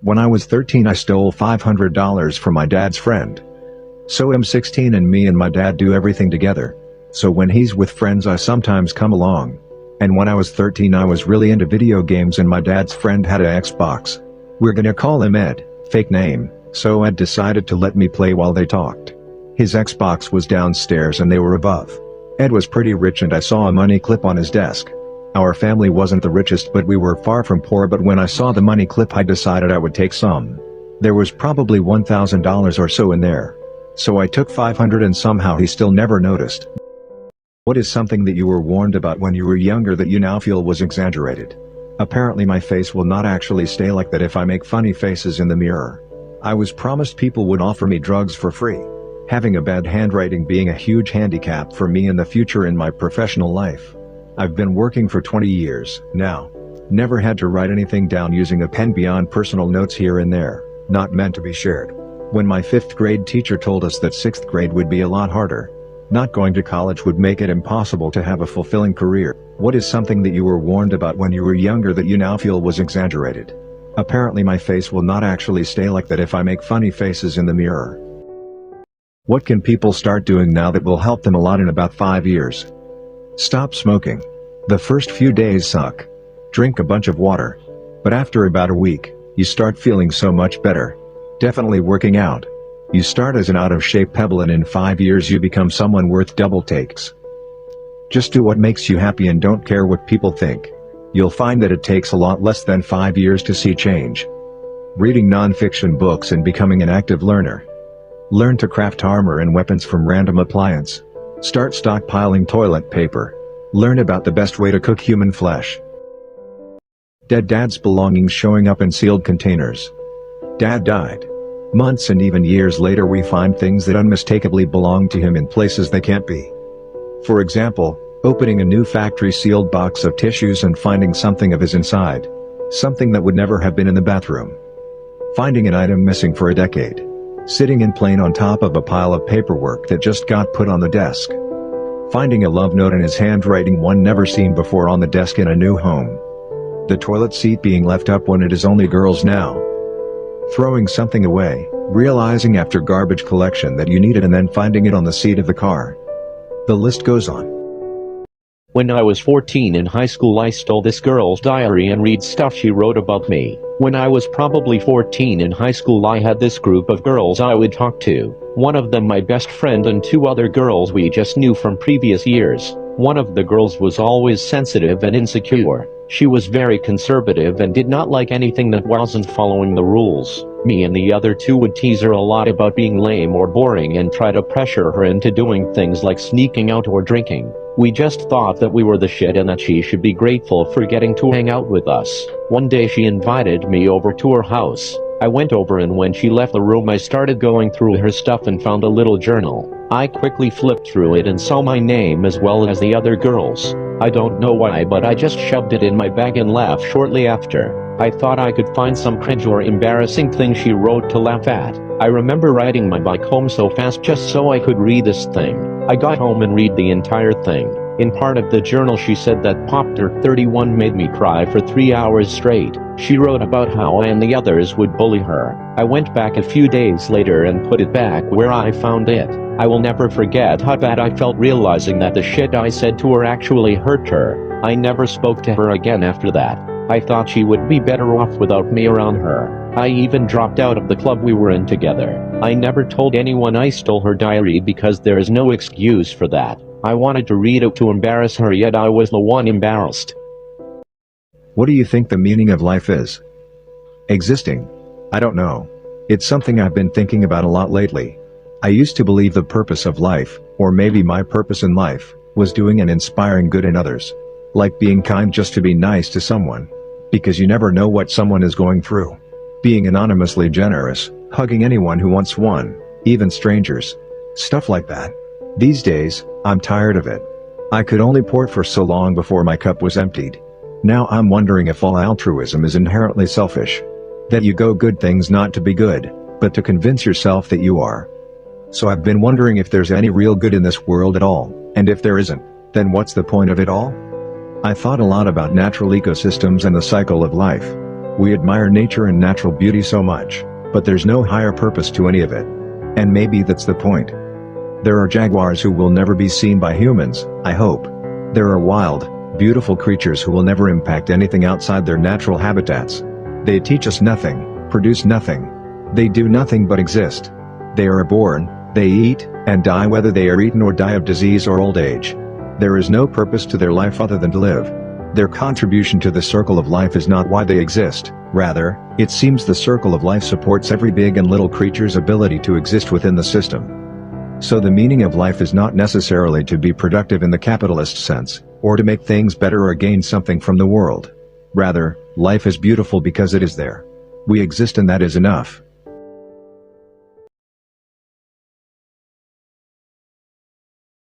When I was 13 I stole $500 from my dad's friend. So I'm 16 and me and my dad do everything together. So when he's with friends I sometimes come along. And when I was 13 I was really into video games and my dad's friend had an Xbox. We're gonna call him Ed, fake name, so Ed decided to let me play while they talked. His Xbox was downstairs and they were above. Ed was pretty rich and I saw a money clip on his desk. Our family wasn't the richest but we were far from poor, but when I saw the money clip I decided I would take some. There was probably $1,000 or so in there. So I took 500 and somehow he still never noticed. What is something that you were warned about when you were younger that you now feel was exaggerated? Apparently my face will not actually stay like that if I make funny faces in the mirror. I was promised people would offer me drugs for free. Having a bad handwriting being a huge handicap for me in the future in my professional life. I've been working for 20 years now. Never had to write anything down using a pen beyond personal notes here and there, not meant to be shared. When my 5th grade teacher told us that 6th grade would be a lot harder. Not going to college would make it impossible to have a fulfilling career. What is something that you were warned about when you were younger that you now feel was exaggerated? Apparently my face will not actually stay like that if I make funny faces in the mirror. What can people start doing now that will help them a lot in about 5 years? Stop smoking. The first few days suck. Drink a bunch of water. But after about a week, you start feeling so much better. Definitely working out. You start as an out-of-shape pebble and in 5 years you become someone worth double takes. Just do what makes you happy and don't care what people think. You'll find that it takes a lot less than 5 years to see change. Reading non-fiction books and becoming an active learner. Learn to craft armor and weapons from random appliance. Start stockpiling toilet paper. Learn about the best way to cook human flesh. Dead dad's belongings showing up in sealed containers. Dad died. Months and even years later we find things that unmistakably belong to him in places they can't be. For example, opening a new factory sealed box of tissues and finding something of his inside. Something that would never have been in the bathroom. Finding an item missing for a decade. Sitting in plain on top of a pile of paperwork that just got put on the desk. Finding a love note in his handwriting one never seen before on the desk in a new home. The toilet seat being left up when it is only girls now. Throwing something away, realizing after garbage collection that you need it and then finding it on the seat of the car. The list goes on. When I was 14 in high school I stole this girl's diary and read stuff she wrote about me. When I was probably 14 in high school I had this group of girls I would talk to. One of them my best friend and 2 other girls we just knew from previous years. One of the girls was always sensitive and insecure. She was very conservative and did not like anything that wasn't following the rules. Me and the other 2 would tease her a lot about being lame or boring and try to pressure her into doing things like sneaking out or drinking. We just thought that we were the shit and that she should be grateful for getting to hang out with us. One day she invited me over to her house. I went over and when she left the room I started going through her stuff and found a little journal. I quickly flipped through it and saw my name as well as the other girls. I don't know why but I just shoved it in my bag and laughed shortly after. I thought I could find some cringe or embarrassing thing she wrote to laugh at. I remember riding my bike home so fast just so I could read this thing. I got home and read the entire thing. In part of the journal she said that Popter 31 made me cry for 3 hours straight. She wrote about how I and the others would bully her. I went back a few days later and put it back where I found it. I will never forget how bad I felt realizing that the shit I said to her actually hurt her. I never spoke to her again after that. I thought she would be better off without me around her. I even dropped out of the club we were in together. I never told anyone I stole her diary because there is no excuse for that. I wanted to read it to embarrass her, yet I was the one embarrassed. What do you think the meaning of life is? Existing? I don't know. It's something I've been thinking about a lot lately. I used to believe the purpose of life, or maybe my purpose in life, was doing and inspiring good in others. Like being kind just to be nice to someone. Because you never know what someone is going through. Being anonymously generous, hugging anyone who wants one, even strangers. Stuff like that. These days, I'm tired of it. I could only pour for so long before my cup was emptied. Now I'm wondering if all altruism is inherently selfish. That you go good things not to be good, but to convince yourself that you are. So I've been wondering if there's any real good in this world at all, and if there isn't, then what's the point of it all? I thought a lot about natural ecosystems and the cycle of life. We admire nature and natural beauty so much, but there's no higher purpose to any of it. And maybe that's the point. There are jaguars who will never be seen by humans, I hope. There are wild, beautiful creatures who will never impact anything outside their natural habitats. They teach us nothing, produce nothing. They do nothing but exist. They are born, they eat, and die whether they are eaten or die of disease or old age. There is no purpose to their life other than to live. Their contribution to the circle of life is not why they exist, rather, it seems the circle of life supports every big and little creature's ability to exist within the system. So the meaning of life is not necessarily to be productive in the capitalist sense, or to make things better or gain something from the world. Rather, life is beautiful because it is there. We exist and that is enough.